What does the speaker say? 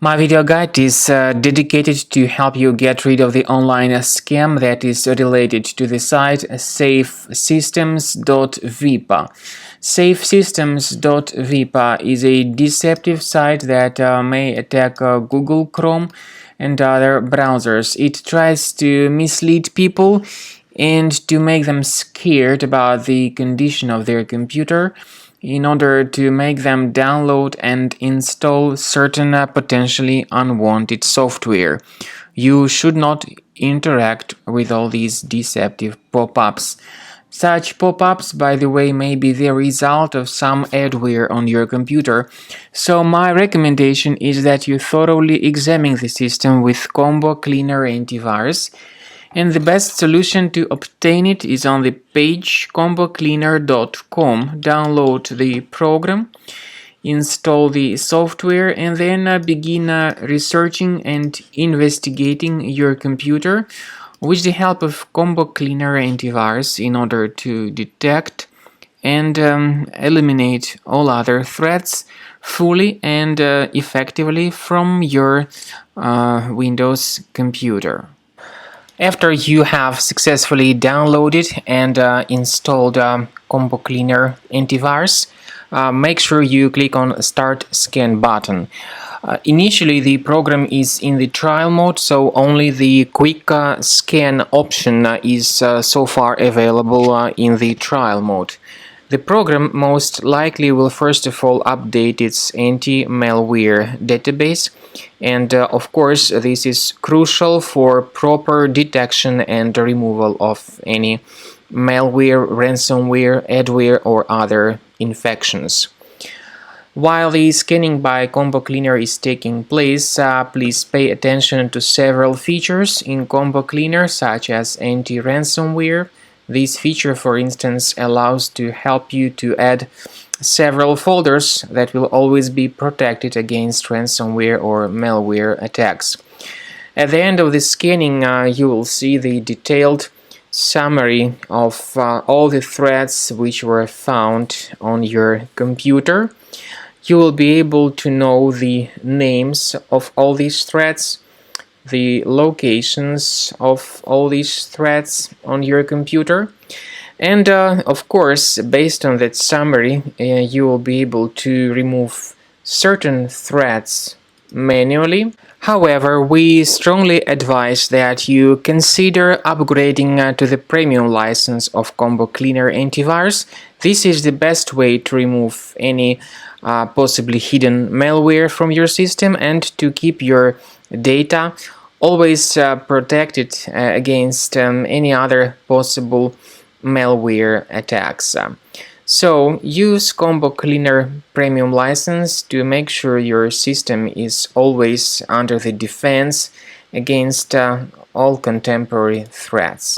My video guide is dedicated to help you get rid of the online scam that is related to the site Safesystems.vip. Safesystems.vip is a deceptive site that may attack Google Chrome and other browsers. It tries to mislead people and to make them scared about the condition of their computer in order to make them download and install certain potentially unwanted software. You should not interact with all these deceptive pop-ups. Such pop-ups, by the way, may be the result of some adware on your computer, so my recommendation is that you thoroughly examine the system with Combo Cleaner Antivirus, and the best solution to obtain it is on the page combocleaner.com. Download the program, install the software, and then begin researching and investigating your computer with the help of Combo Cleaner Antivirus in order to detect and eliminate all other threats fully and effectively from your Windows computer. After you have successfully downloaded and installed Combo Cleaner Antivirus, make sure you click on Start Scan button. Initially, the program is in the trial mode, so only the quick scan option is so far available in the trial mode. The program most likely will first of all update its anti-malware database, and of course this is crucial for proper detection and removal of any malware, ransomware, adware or other infections. While the scanning by Combo Cleaner is taking place, please pay attention to several features in Combo Cleaner, such as anti-ransomware. This feature, for instance, allows to help you to add several folders that will always be protected against ransomware or malware attacks. At the end of the scanning, you will see the detailed summary of all the threats which were found on your computer. You will be able to know the names of all these threats, the locations of all these threats on your computer, and of course, based on that summary, you will be able to remove certain threats manually. However, we strongly advise that you consider upgrading to the premium license of Combo Cleaner Antivirus. This is the best way to remove any possibly hidden malware from your system and to keep your data always protected against any other possible malware attacks. So use Combo Cleaner Premium license to make sure your system is always under the defense against all contemporary threats.